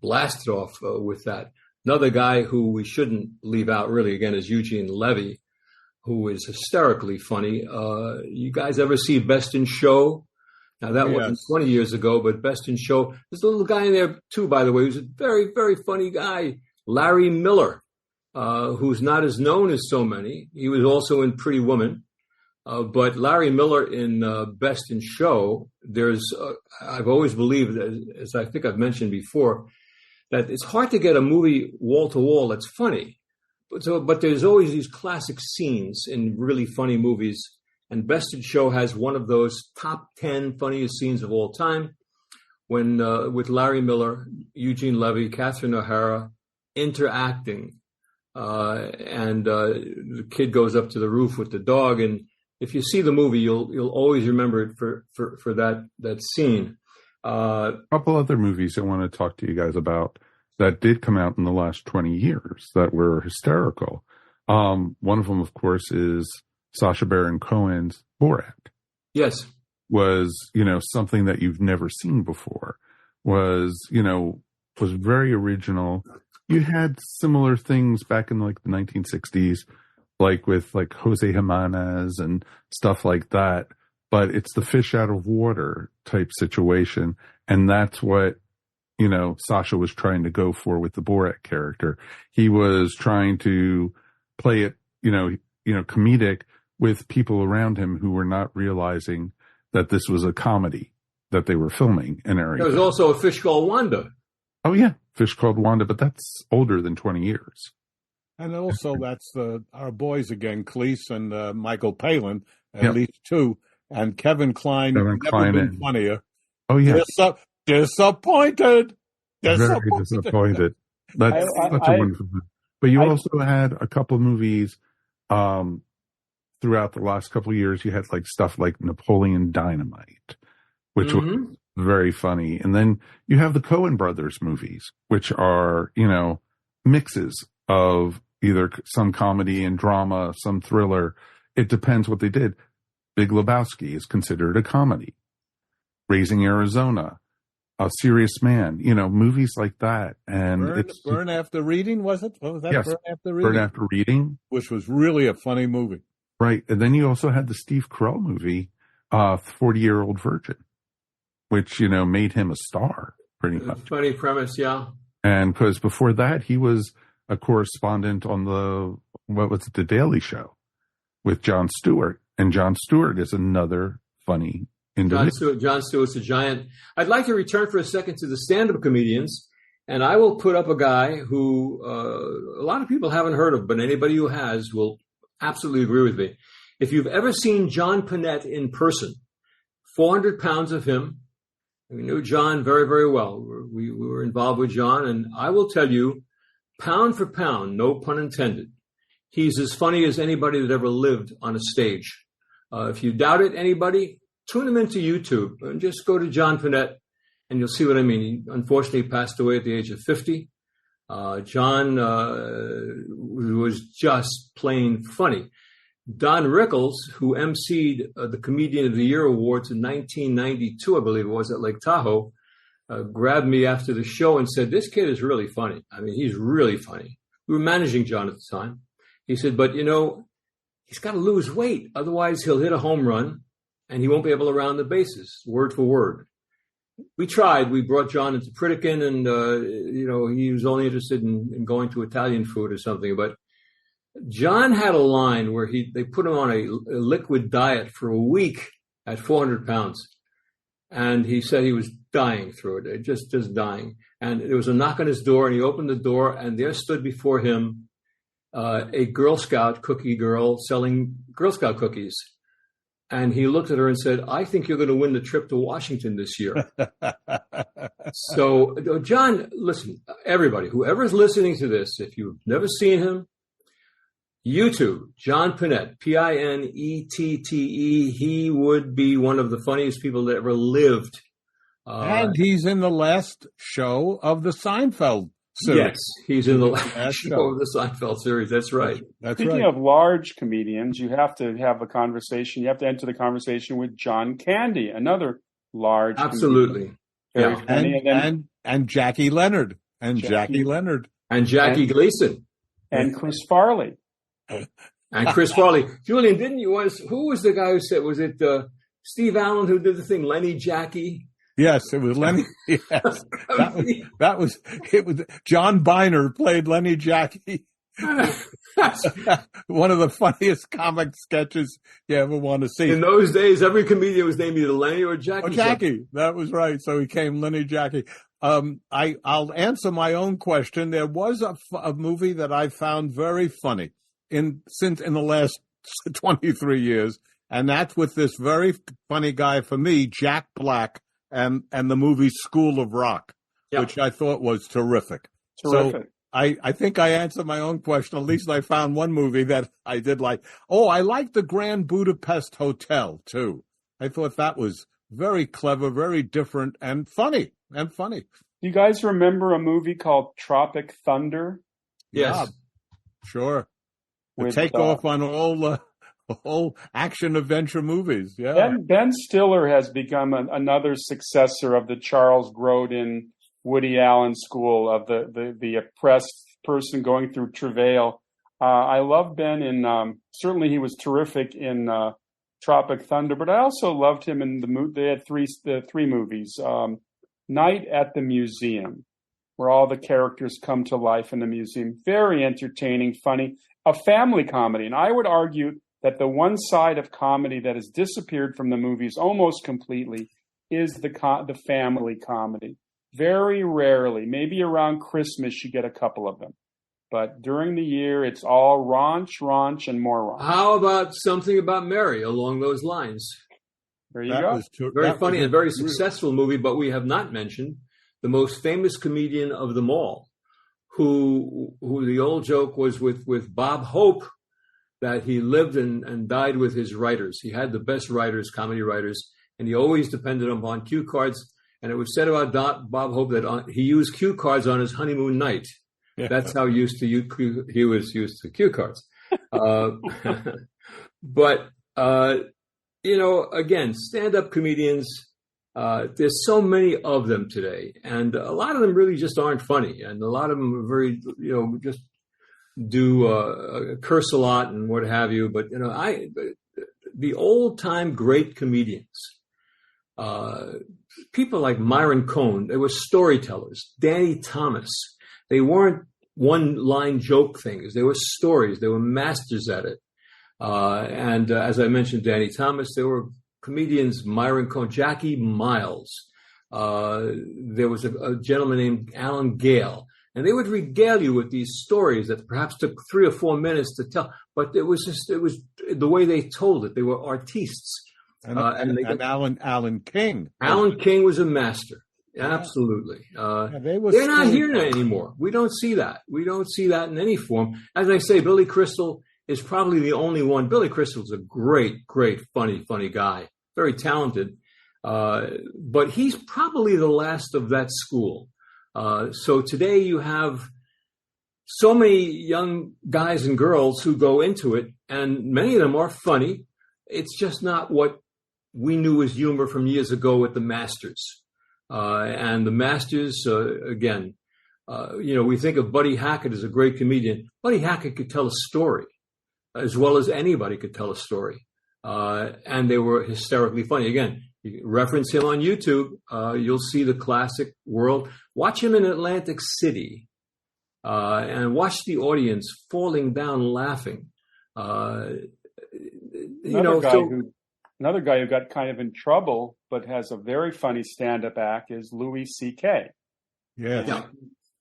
blasted off with that. Another guy who we shouldn't leave out really, again, is Eugene Levy, who is hysterically funny. You guys ever see Best in Show? Now, that wasn't 20 years ago, but Best in Show. There's a little guy in there, too, by the way, who's a very, very funny guy, Larry Miller. Who's not as known as so many. He was also in Pretty Woman. But Larry Miller in Best in Show, I've always believed, as I think I've mentioned before, that it's hard to get a movie wall to wall that's funny. But there's always these classic scenes in really funny movies. And Best in Show has one of those top 10 funniest scenes of all time when with Larry Miller, Eugene Levy, Catherine O'Hara interacting. And the kid goes up to the roof with the dog, and if you see the movie, you'll always remember it for that scene. A couple other movies I want to talk to you guys about that did come out in the last 20 years that were hysterical. One of them, of course, is Sacha Baron Cohen's Borat. Yes, was something that you've never seen before. Was very original. You had similar things back in like the 1960s, like with like Jose Jimenez and stuff like that. But it's the fish out of water type situation. And that's what, Sacha was trying to go for with the Borat character. He was trying to play it, comedic with people around him who were not realizing that this was a comedy that they were filming and everything. There was also a fish called Wanda. Oh, yeah. Fish Called Wanda, but that's older than 20 years. And also that's our boys again, Cleese and Michael Palin, at least two, and Kevin Kline, never been funnier. Oh, yeah. Disappointed. Very disappointed. That's such a wonderful movie. But you also had a couple of movies throughout the last couple of years. You had like stuff like Napoleon Dynamite, which was very funny. And then you have the Coen brothers movies, which are, mixes of either some comedy and drama, some thriller. It depends what they did. Big Lebowski is considered a comedy. Raising Arizona, A Serious Man, movies like that. And Burn After Reading, was it? What was that? Yes, Burn After Reading? Burn After Reading. Which was really a funny movie. Right. And then you also had the Steve Carell movie, 40-Year-Old Virgin, which, made him a star, pretty much. Funny premise, yeah. And because before that, he was a correspondent on The Daily Show with Jon Stewart. And Jon Stewart is another funny individual. Jon Stewart's a giant. I'd like to return for a second to the stand-up comedians, and I will put up a guy who a lot of people haven't heard of, but anybody who has will absolutely agree with me. If you've ever seen John Panette in person, 400 pounds of him. We knew John very, very well. We were involved with John, and I will tell you, pound for pound, no pun intended, he's as funny as anybody that ever lived on a stage. If you doubt it, anybody, tune him into YouTube and just go to John Panette, and you'll see what I mean. He unfortunately passed away at the age of 50. John was just plain funny. Don Rickles, who emceed the Comedian of the Year Awards in 1992, I believe it was, at Lake Tahoe, grabbed me after the show and said, "This kid is really funny. I mean, he's really funny." We were managing John at the time. He said, "But, he's got to lose weight. Otherwise, he'll hit a home run and he won't be able to round the bases, word for word." We tried. We brought John into Pritikin, and, he was only interested in going to Italian food or something. But John had a line where they put him on a liquid diet for a week at 400 pounds. And he said he was dying through it, just dying. And there was a knock on his door, and he opened the door, and there stood before him a Girl Scout cookie girl selling Girl Scout cookies. And he looked at her and said, I think you're going to win the trip to Washington this year. So, John, listen, everybody, whoever's listening to this, if you've never seen him, YouTube, John Pinette, Pinette. He would be one of the funniest people that ever lived. And he's in the last show of the Seinfeld series. Yes, he's in the last show of the Seinfeld series. That's right. Speaking of large comedians, you have to have a conversation. You have to enter the conversation with John Candy, another large Absolutely. comedian. Very funny. And Jackie Leonard. And Jackie Leonard. And Jackie Gleason. And Chris Farley. And Chris Farley. Julian, who was the guy who said, was it Steve Allen who did the thing, Lenny Jackie? Yes, it was Lenny. Yes. It was John Biner played Lenny Jackie. One of the funniest comic sketches you ever want to see. In those days, every comedian was named either Lenny or Jackie. Oh, Jackie, that was right. So he came Lenny Jackie. I'll answer my own question. There was a movie that I found very funny in the last 23 years, and that's with this very funny guy for me, Jack Black, and the movie School of Rock, which I thought was terrific. So I think I answered my own question. At least I found one movie that I did like. Oh, I liked the Grand Budapest Hotel, too. I thought that was very clever, very different, and funny. You guys remember a movie called Tropic Thunder? Yes. Yeah, sure. The takeoff on all action adventure movies. Yeah. Ben Stiller has become another successor of the Charles Grodin, Woody Allen school of the oppressed person going through travail. I love Ben in certainly he was terrific in Tropic Thunder, but I also loved him in they had three movies. Night at the Museum, where all the characters come to life in the museum. Very entertaining, funny, a family comedy. And I would argue that the one side of comedy that has disappeared from the movies almost completely is the family comedy. Very rarely, maybe around Christmas, you get a couple of them. But during the year, it's all raunch, and more raunch. How about Something About Mary along those lines? There you go. Very funny and very successful movie, but we have not mentioned the most famous comedian of them all, who the old joke was with Bob Hope, that he lived and died with his writers. He had the best writers, comedy writers, and he always depended upon cue cards. And it was said about Bob Hope that he used cue cards on his honeymoon night. Yeah. That's how he was used to cue cards. But again, stand-up comedians, there's so many of them today, and a lot of them really just aren't funny, and a lot of them are very, just do curse a lot and what have you. But the old-time great comedians, people like Myron Cohn, they were storytellers. Danny Thomas, they weren't one-line joke things. They were stories. They were masters at it. And as I mentioned, Danny Thomas, there were comedians, Myron Cohn, Jackie Miles. There was a gentleman named Alan Gale. And they would regale you with these stories that perhaps took 3 or 4 minutes to tell. But it was the way they told it. They were artistes. And Alan King. Alan King was a master. Yeah. Absolutely. They're not here anymore. We don't see that. We don't see that in any form. As I say, Billy Crystal is probably the only one. Billy Crystal's a great, funny guy. Very talented. But he's probably the last of that school. So today you have so many young guys and girls who go into it, and many of them are funny. It's just not what we knew as humor from years ago with the Masters. And the Masters, again, we think of Buddy Hackett as a great comedian. Buddy Hackett could tell a story as well as anybody could tell a story. And they were hysterically funny. Again, you reference him on YouTube. You'll see the classic world. Watch him in Atlantic City and watch the audience falling down laughing. Another guy who got kind of in trouble but has a very funny stand-up act is Louis C.K. Yeah.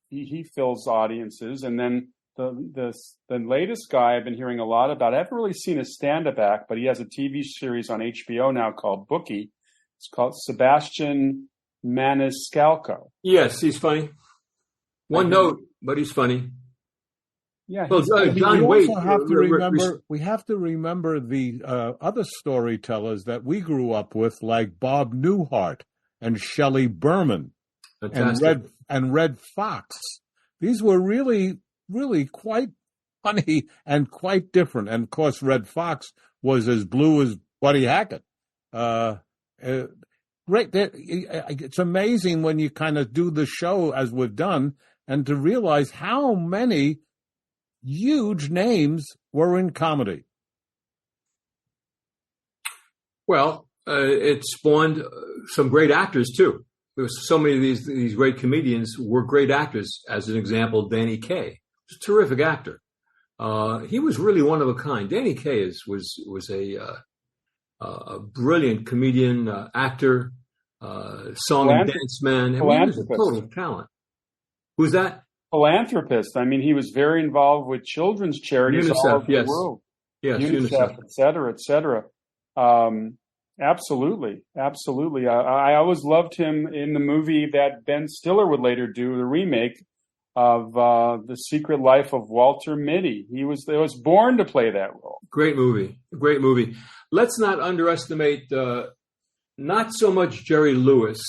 He fills audiences. And then the latest guy I've been hearing a lot about, I haven't really seen a stand-up act, but he has a TV series on HBO now called Bookie. It's called Sebastian Maniscalco. Yes, he's funny. One note, but he's funny. Yeah. Well, John Waite. We have to remember the other storytellers that we grew up with, like Bob Newhart and Shelley Berman and Red Fox. These were really, really quite funny and quite different. And of course, Red Fox was as blue as Buddy Hackett. It's amazing when you kind of do the show as we've done, and to realize how many huge names were in comedy. Well, it spawned some great actors too. There was so many of these great comedians were great actors. As an example, Danny Kaye was a terrific actor. He was really one of a kind. Danny Kaye was a brilliant comedian, actor, song and dance man. He was a total talent. Who's that? Philanthropist. I mean, he was very involved with children's charities all over the world. Yes, UNICEF, et cetera, et cetera. Absolutely. I always loved him in the movie that Ben Stiller would later do, the remake of The Secret Life of Walter Mitty. He was born to play that role. Great movie. Let's not underestimate not so much Jerry Lewis,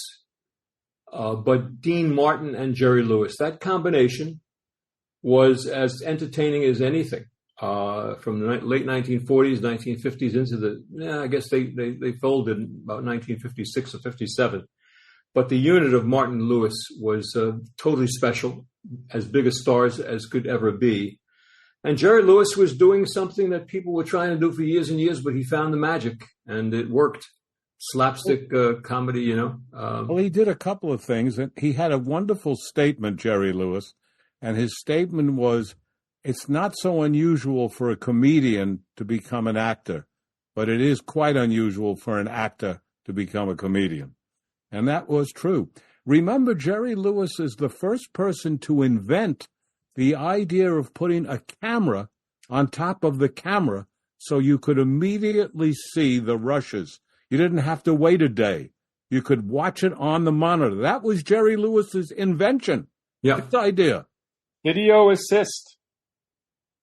but Dean Martin and Jerry Lewis. That combination was as entertaining as anything. From the late 1940s, 1950s into I guess they folded in about 1956 or 57. But the unit of Martin and Lewis was totally special, as big a stars as could ever be. And Jerry Lewis was doing something that people were trying to do for years and years, but he found the magic, and it worked. Slapstick comedy, Well, he did a couple of things. And he had a wonderful statement, Jerry Lewis, and his statement was, it's not so unusual for a comedian to become an actor, but it is quite unusual for an actor to become a comedian. And that was true. Remember, Jerry Lewis is the first person to invent the idea of putting a camera on top of the camera so you could immediately see the rushes. You didn't have to wait a day. You could watch it on the monitor. That was Jerry Lewis's invention. Yeah. His idea. Video assist.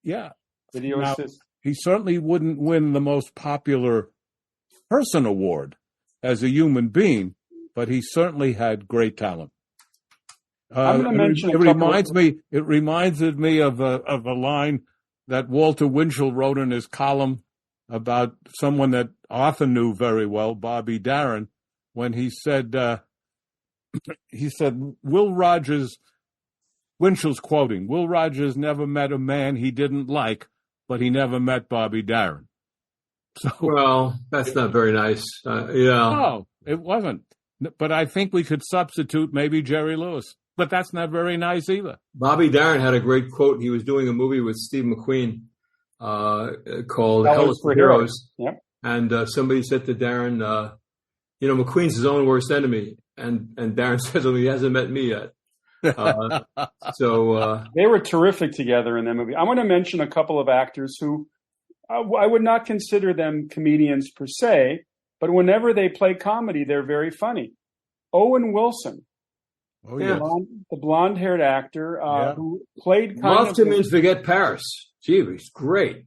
Yeah. Video assist. He certainly wouldn't win the most popular person award as a human being, but he certainly had great talent. I'm going to mention it reminds me of a line that Walter Winchell wrote in his column about someone that Arthur knew very well, Bobby Darin, when he said, Will Rogers, Winchell's quoting, Will Rogers never met a man he didn't like, but he never met Bobby Darin. So, well, that's not very nice. No, it wasn't. But I think we could substitute maybe Jerry Lewis. But that's not very nice either. Bobby Darin had a great quote. He was doing a movie with Steve McQueen called Hell is for Heroes. Yep. And somebody said to Darin, McQueen's his own worst enemy. And Darin says, well, he hasn't met me yet. So they were terrific together in that movie. I want to mention a couple of actors who I would not consider them comedians per se, but whenever they play comedy, they're very funny. Owen Wilson. Oh, yeah. The blonde-haired actor who played Loved him in Forget Paris. Gee, he's great.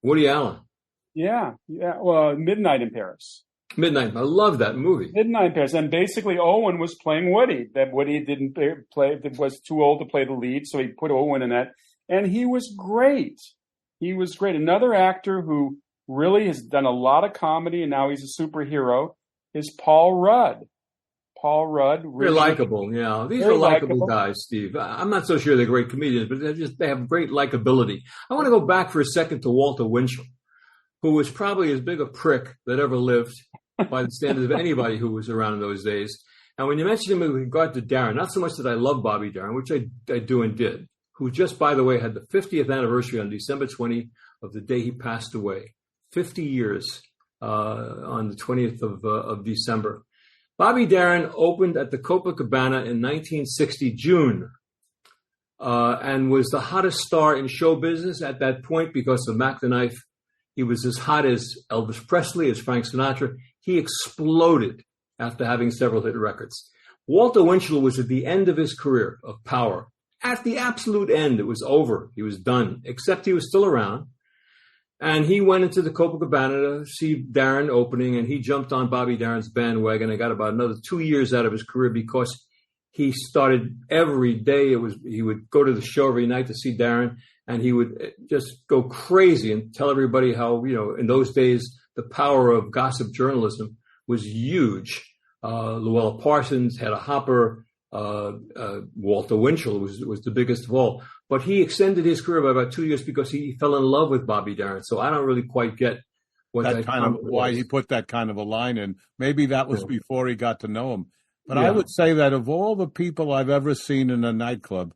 Woody Allen. Yeah. Well, Midnight in Paris. Midnight. I love that movie. Midnight in Paris. And basically Owen was playing Woody. That Woody didn't play, was too old to play the lead, so he put Owen in that. And he was great. Another actor who really has done a lot of comedy, and now he's a superhero, is Paul Rudd. They're likable, yeah. These are likable guys, Steve. I'm not so sure they're great comedians, but they have great likability. I want to go back for a second to Walter Winchell, who was probably as big a prick that ever lived by the standards of anybody who was around in those days. And when you mentioned him with regard to Darin, not so much that I love Bobby Darin, which I do and did, who just, by the way, had the 50th anniversary on December 20 of the day he passed away. 50 years on the 20th of December. Bobby Darin opened at the Copacabana in 1960 June, and was the hottest star in show business at that point because of Mac the Knife. He was as hot as Elvis Presley, as Frank Sinatra. He exploded after having several hit records. Walter Winchell was at the end of his career of power. At the absolute end, it was over. He was done, except he was still around. And he went into the Copacabana to see Darin opening, and he jumped on Bobby Darin's bandwagon and got about another 2 years out of his career because he started every day. He would go to the show every night to see Darin, and he would just go crazy and tell everybody how, in those days, the power of gossip journalism was huge. Luella Parsons, Hedda Hopper, Walter Winchell was the biggest of all. But he extended his career by about 2 years because he fell in love with Bobby Darin. So I don't really quite get what that kind of why he put that kind of a line in. Maybe that was before he got to know him. But I would say that of all the people I've ever seen in a nightclub,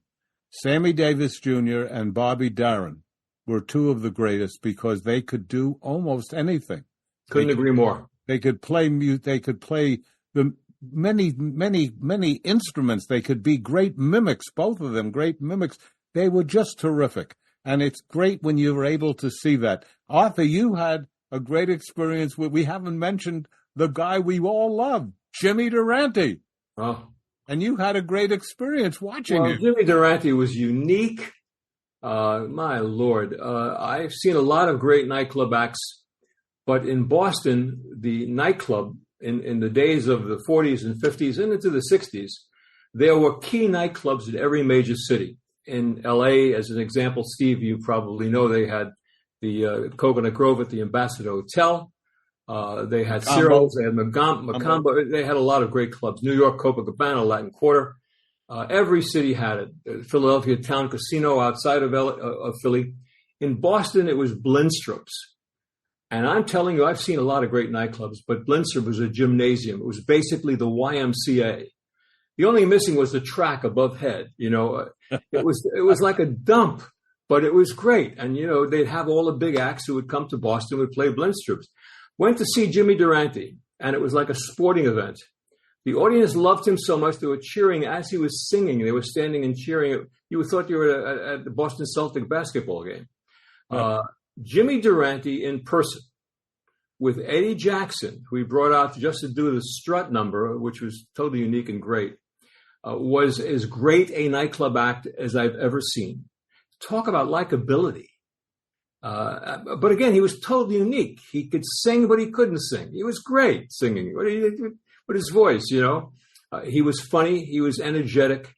Sammy Davis Jr. and Bobby Darin were two of the greatest because they could do almost anything. Couldn't agree more. They could play mute. They could play the many instruments. They could be great mimics, both of them, great mimics. They were just terrific. And it's great when you were able to see that. Arthur, you had a great experience with, we haven't mentioned the guy we all love, Jimmy Durante. Oh. And you had a great experience watching him. Jimmy Durante was unique. My Lord. I've seen a lot of great nightclub acts, but in Boston, the nightclub in the days of the 40s and 50s and into the 60s, there were key nightclubs in every major city. In L.A., as an example, Steve, you probably know they had the Coconut Grove at the Ambassador Hotel. They had Cyril's, they had Macombo. They had a lot of great clubs. New York, Copacabana, Latin Quarter. Every city had it. Philadelphia Town Casino outside of Philly. In Boston, it was Blindstrup's. And I'm telling you, I've seen a lot of great nightclubs, but Blindstrup was a gymnasium. It was basically the YMCA. The only missing was the track above head. It was like a dump, but it was great. And, they'd have all the big acts who would come to Boston, would play Blindstrup's. Went to see Jimmy Durante, and it was like a sporting event. The audience loved him so much, they were cheering as he was singing. They were standing and cheering. You thought you were at the Boston Celtic basketball game. Right. Jimmy Durante in person with Eddie Jackson, who he brought out just to do the strut number, which was totally unique and great, was as great a nightclub act as I've ever seen. Talk about likability. But again, he was totally unique. He could sing, but he couldn't sing. He was great singing with his voice, He was funny. He was energetic.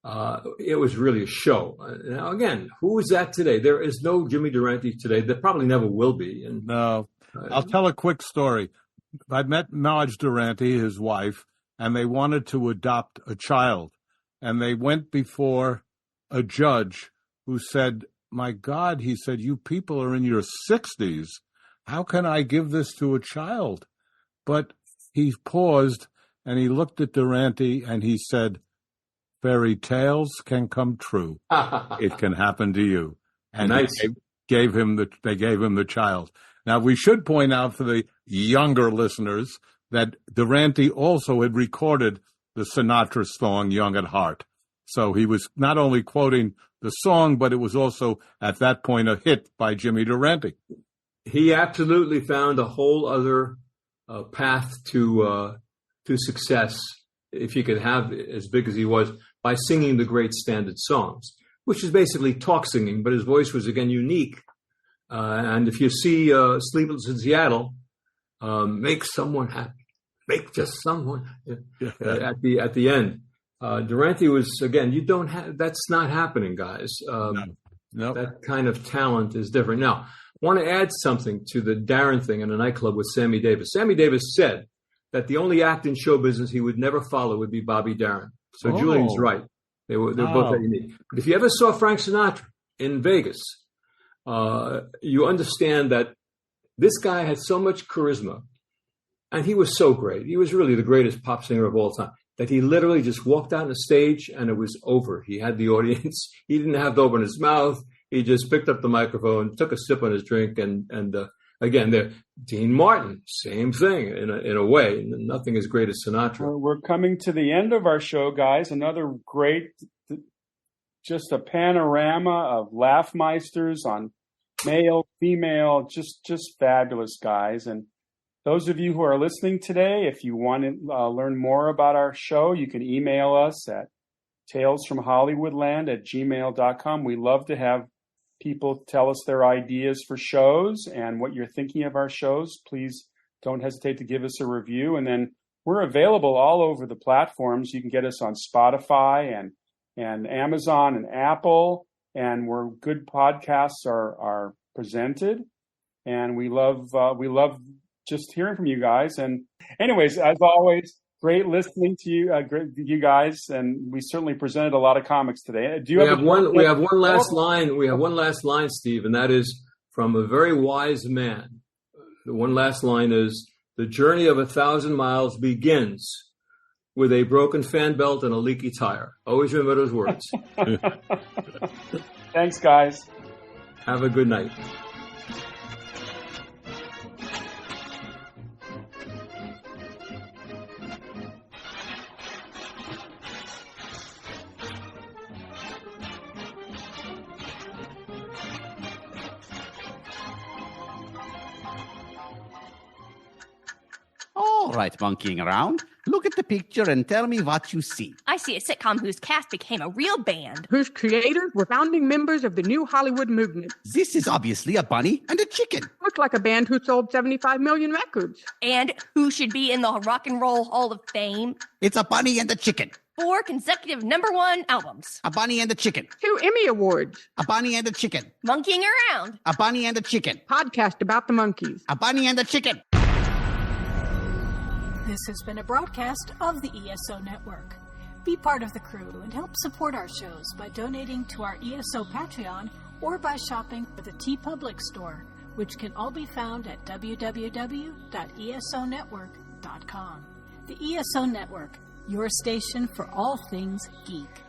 It was really a show. Now, again, who is that today? There is no Jimmy Durante today. There probably never will be. And, no. I'll tell a quick story. I met Marge Durante, his wife, and they wanted to adopt a child. And they went before a judge who said, my God, he said, you people are in your 60s. How can I give this to a child? But he paused and he looked at Durante and he said, fairy tales can come true. It can happen to you. And nice. They gave him the child. Now, we should point out for the younger listeners that Durante also had recorded the Sinatra song, Young at Heart. So he was not only quoting the song, but it was also, at that point, a hit by Jimmy Durante. He absolutely found a whole other path to success, if he could have as big as he was, by singing the great standard songs, which is basically talk singing, but his voice was, again, unique. And if you see Sleepless in Seattle, make someone happy. Make just someone at the end. Durante was, again, that's not happening, guys. No. That kind of talent is different. Now, I want to add something to the Darin thing in a nightclub with Sammy Davis. Sammy Davis said that the only act in show business he would never follow would be Bobby Darin. So Julian's right. They were both that unique. But if you ever saw Frank Sinatra in Vegas, you understand that this guy had so much charisma, and he was so great. He was really the greatest pop singer of all time, that he literally just walked out on the stage and it was over. He had the audience. He didn't have to open his mouth. He just picked up the microphone, took a sip on his drink, and Again, Dean Martin, same thing in a way. Nothing as great as Sinatra. We're coming to the end of our show, guys. Another great, just a panorama of Laughmeisters on male, female, just fabulous guys. And those of you who are listening today, if you want to learn more about our show, you can email us at talesfromhollywoodland@gmail.com. We love to have people tell us their ideas for shows and what you're thinking of our shows. Please don't hesitate to give us a review. And then we're available all over the platforms. You can get us on Spotify and Amazon and Apple, and where good podcasts are presented. And we love just hearing from you guys. And anyways, as always, great listening to you guys, and we certainly presented a lot of comics today. We have one last line. We have one last line, Steve, and that is from a very wise man. The one last line is, "The journey of 1,000 miles begins with a broken fan belt and a leaky tire." Always remember those words. Thanks, guys. Have a good night. All right, monkeying around. Look at the picture and tell me what you see. I see a sitcom whose cast became a real band. Whose creators were founding members of the new Hollywood movement. This is obviously a bunny and a chicken. Looks like a band who sold 75 million records. And who should be in the Rock and Roll Hall of Fame. It's a bunny and a chicken. 4 consecutive #1 albums. A bunny and a chicken. 2 Emmy Awards. A bunny and a chicken. Monkeying around. A bunny and a chicken. Podcast about the monkeys. A bunny and a chicken. This has been a broadcast of the ESO Network. Be part of the crew and help support our shows by donating to our ESO Patreon or by shopping at the TeePublic store, which can all be found at www.esonetwork.com. The ESO Network, your station for all things geek.